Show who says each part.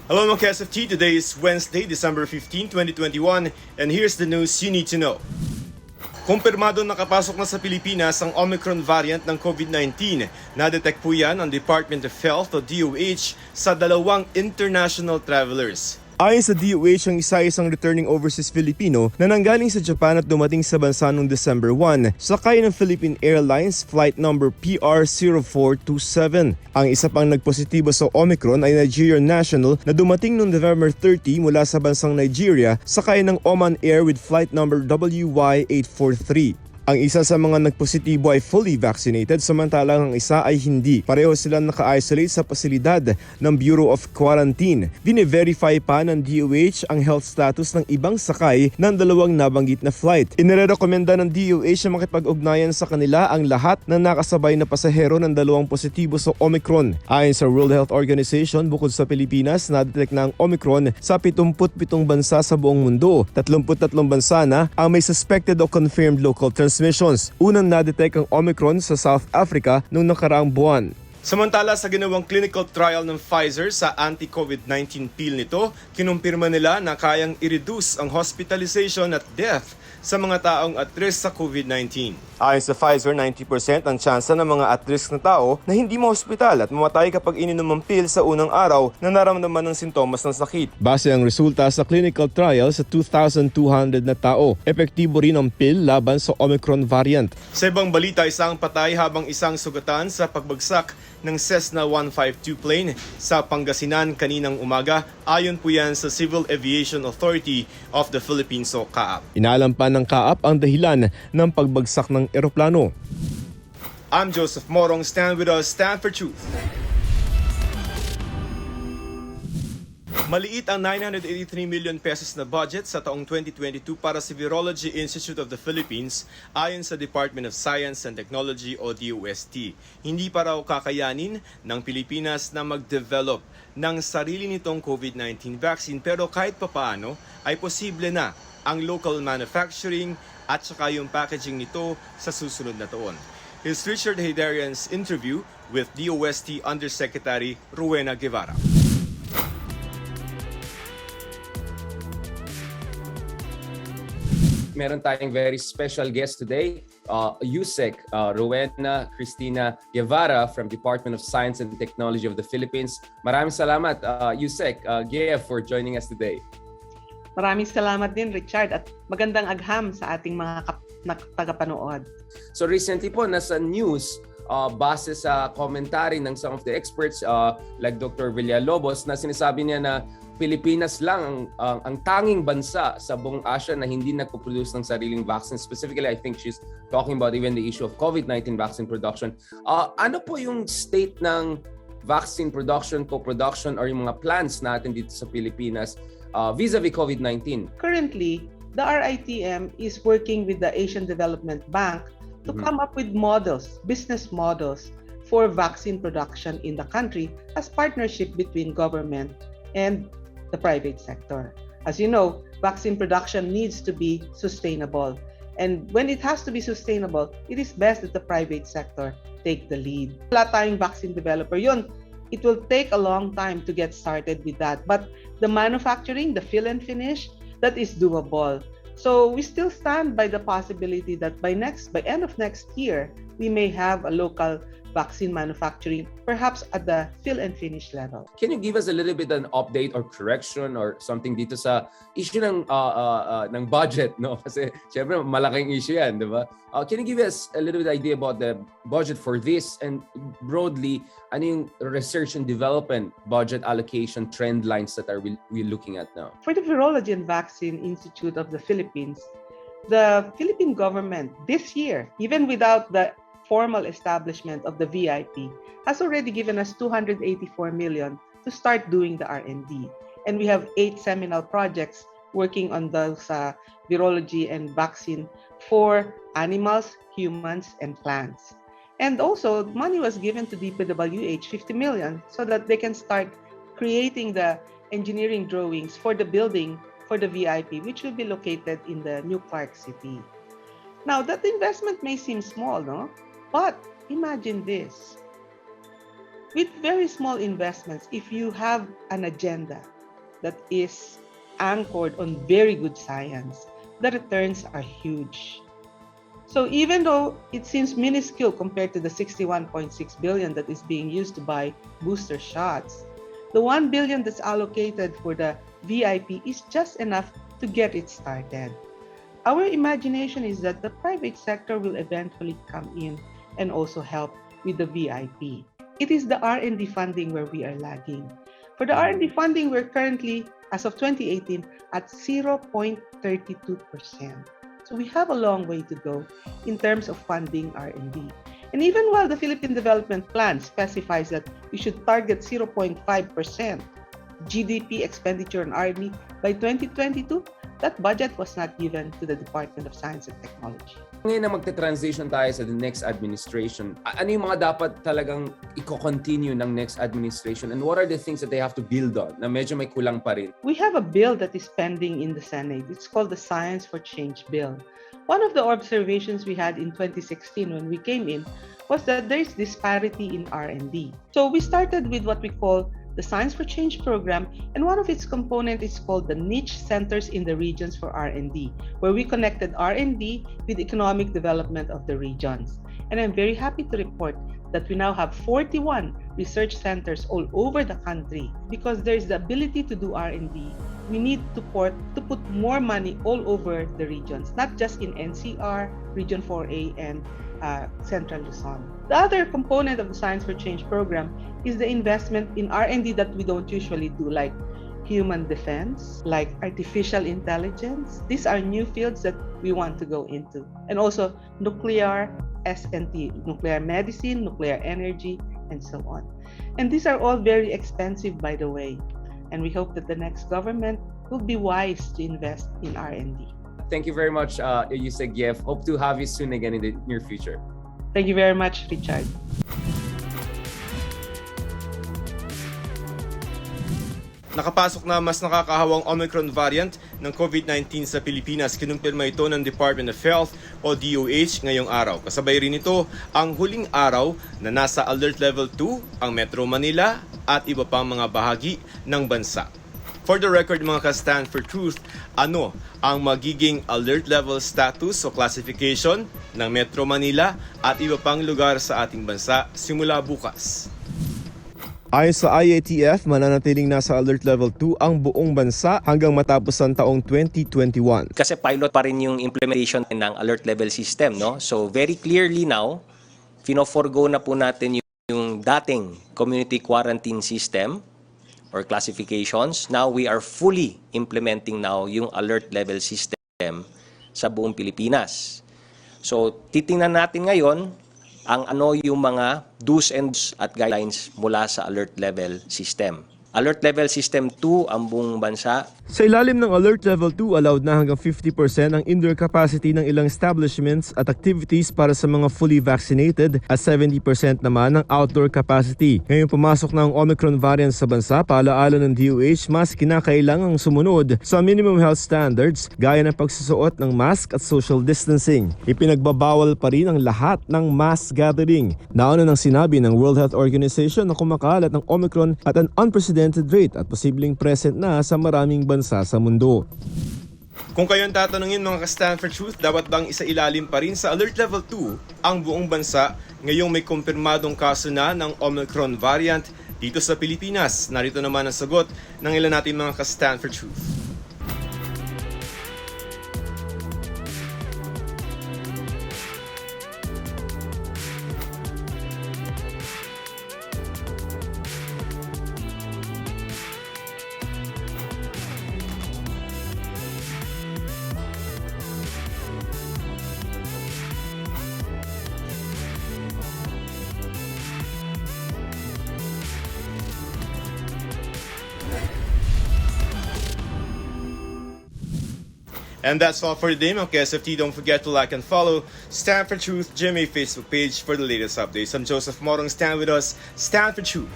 Speaker 1: Hello mga KSFT, today is Wednesday, December 15, 2021, and here's the news you need to know. Kumpirmadong nakapasok na sa Pilipinas ang Omicron variant ng COVID-19. Na-detect po yan ng Department of Health o DOH sa dalawang international travelers. Ayon sa DOH, ang isa-isang returning overseas Filipino na nanggaling sa Japan at dumating sa bansa noong December 1, sakay ng Philippine Airlines flight number PR0427. Ang isa pang nagpositibo sa Omicron ay Nigerian national na dumating noong November 30 mula sa bansang Nigeria, sakay ng Oman Air with flight number WY843. Ang isa sa mga nagpositibo ay fully vaccinated samantalang ang isa ay hindi. Pareho silang naka-isolate sa pasilidad ng Bureau of Quarantine. Dine-verify pa ng DOH ang health status ng ibang sakay ng dalawang nabanggit na flight. Inirekomenda ng DOH na makipag-ugnayan sa kanila ang lahat ng nakasabay na pasahero ng dalawang positibo sa Omicron. Ayon sa World Health Organization, bukod sa Pilipinas, na-detect na ang Omicron sa 77 bansa sa buong mundo. 33 bansa na ang may suspected o confirmed local transmissions. Unang na-detect ang Omicron sa South Africa noong nakaraang buwan. Samantala sa ginawang clinical trial ng Pfizer sa anti-COVID-19 pill nito, kinumpirma nila na kayang i-reduce ang hospitalization at death sa mga taong at risk sa COVID-19. Ayon sa Pfizer, 90% ang tsansa ng mga at-risk na tao na hindi ma-hospital at mamatay kapag ininom ang pill sa unang araw na naramdaman ng sintomas ng sakit. Base ang resulta sa clinical trial sa 2,200 na tao. Epektibo rin ang pill laban sa Omicron variant. Sa ibang balita, isang patay habang isang sugatan sa pagbagsak ng CESSNA 152 plane sa Pangasinan kaninang umaga. Ayon po yan sa Civil Aviation Authority of the Philippines o CAAP. Inaalam pa ng CAAP ang dahilan ng pagbagsak ng eroplano. I'm Joseph Morong. Stand with us, stand for truth. Maliit ang 983 million pesos na budget sa taong 2022 para sa Virology Institute of the Philippines ayon sa Department of Science and Technology o DOST. Hindi pa raw kakayanin ng Pilipinas na mag-develop ng sarili nitong COVID-19 vaccine, pero kahit papaano ay posible na ang local manufacturing at saka yung packaging nito sa susunod na taon. Here's Richard Heydarian's interview with DOST Undersecretary Rowena Guevara.
Speaker 2: Meron tayong very special guest today, USEC, Rowena Cristina Guevara from Department of Science and Technology of the Philippines. Maraming salamat, USEC, Gea, for joining us today.
Speaker 3: Maraming salamat din, Richard, at magandang agham sa ating mga tagapanood.
Speaker 2: So recently po, nasa news, base sa commentary ng some of the experts like Dr. Villalobos, na sinasabi niya na Pilipinas lang ang tanging bansa sa buong Asia na hindi nagpo-produce ng sariling vaccine. Specifically, I think she's talking about even the issue of COVID-19 vaccine production. Ano po yung state ng vaccine production, co-production, or yung mga plans natin dito sa Pilipinas vis-a-vis COVID-19?
Speaker 3: Currently, the RITM is working with the Asian Development Bank to come up with models, business models for vaccine production in the country as partnership between government and the private sector. As you know, vaccine production needs to be sustainable. And when it has to be sustainable, it is best that the private sector take the lead. Wala tayong vaccine developer yun. It will take a long time to get started with that. But the manufacturing, the fill and finish, that is doable. So we still stand by the possibility that by end of next year, we may have a local vaccine manufacturing, perhaps at the fill and finish level.
Speaker 2: Can you give us a little bit an update or correction or something dito sa issue ng budget, no? Kasi syempre malaking issue yan, di ba? Can you give us a little bit idea about the budget for this, and broadly, ano yung research and development budget allocation trend lines that are we looking at now?
Speaker 3: For the Virology and Vaccine Institute of the Philippines, the Philippine government this year, even without the formal establishment of the VIP, has already given us 284 million to start doing the R&D. And we have 8 seminal projects working on those virology and vaccine for animals, humans, and plants. And also, money was given to DPWH, 50 million, so that they can start creating the engineering drawings for the building for the VIP, which will be located in the New Clark City. Now, that investment may seem small, no? But imagine this. With very small investments, if you have an agenda, that is anchored on very good science, the returns are huge. So even though it seems minuscule compared to the 61.6 billion that is being used to buy booster shots, the 1 billion that's allocated for the VIP is just enough to get it started. Our imagination is that the private sector will eventually come in and also help with the VIP. It is the R&D funding where we are lagging. For the R&D funding, we're currently, as of 2018, at 0.32%. So we have a long way to go in terms of funding R&D. And even while the Philippine Development Plan specifies that we should target 0.5% GDP expenditure on R&D by 2022, that budget was not given to the Department of Science and Technology.
Speaker 2: Ngayon na magte-transition tayo sa the next administration, ano yung mga dapat talagang i-continue ng next administration and what are the things that they have to build on na medyo may kulang pa rin?
Speaker 3: We have a bill that is pending in the Senate. It's called the Science for Change Bill. One of the observations we had in 2016 when we came in was that there's disparity in R&D. So we started with what we call the Science for Change program, and one of its components is called the Niche Centers in the Regions for R&D, where we connected R&D with economic development of the regions. And I'm very happy to report that we now have 41 research centers all over the country. Because there's the ability to do R&D, we need to put more money all over the regions, not just in NCR, Region 4A, and Central Luzon. The other component of the Science for Change program is the investment in R&D that we don't usually do, like human defense, like artificial intelligence. These are new fields that we want to go into. And also nuclear S&T, nuclear medicine, nuclear energy, and so on. And these are all very expensive, by the way. And we hope that the next government will be wise to invest in R&D.
Speaker 2: Thank you very much, Yusek Yev. Hope to have you soon again in the near future.
Speaker 3: Thank you very much, Richard.
Speaker 1: Nakapasok na mas nakakahawang Omicron variant ng COVID-19 sa Pilipinas. Kinumpirma ito ng Department of Health o DOH ngayong araw. Kasabay rin ito ang huling araw na nasa Alert Level 2 ang Metro Manila at iba pang mga bahagi ng bansa. For the record mga ka-Stand for Truth, ano ang magiging alert level status o classification ng Metro Manila at iba pang lugar sa ating bansa simula bukas? Ayon sa IATF, mananatiling nasa Alert Level 2 ang buong bansa hanggang matapos ang taong 2021.
Speaker 4: Kasi pilot pa rin yung implementation ng alert level system, no? So very clearly now, fino-forgo na po natin yung dating community quarantine system or classifications. Now we are fully implementing now yung alert level system sa buong Pilipinas. So titingnan natin ngayon ang ano yung mga do's and don'ts at guidelines mula sa alert level system. Alert level system 2 ang buong bansa.
Speaker 1: Sa ilalim ng Alert Level 2, allowed na hanggang 50% ang indoor capacity ng ilang establishments at activities para sa mga fully vaccinated at 70% naman ng outdoor capacity. Ngayon pumasok na ang Omicron variant sa bansa, paalaala ng DOH, mas kinakailangang sumunod sa minimum health standards gaya ng pagsusuot ng mask at social distancing. Ipinagbabawal pa rin ang lahat ng mass gathering. Nauna nang sinabi ng World Health Organization na kumakalat ng Omicron at an unprecedented rate at posibleng present na sa maraming bansa sa mundo. Kung kayo ang tatanungin mga ka-Stand for Truth, dapat bang isailalim pa rin sa Alert Level 2 ang buong bansa ngayong may kumpirmadong kaso na ng Omicron variant dito sa Pilipinas? Narito naman ang sagot ng ilan natin mga ka-Stand for Truth. And that's all for today, mga KSFT. Don't forget to like and follow Stand for Truth GMA Facebook page for the latest updates. I'm Joseph Morong. Stand with us. Stand for Truth.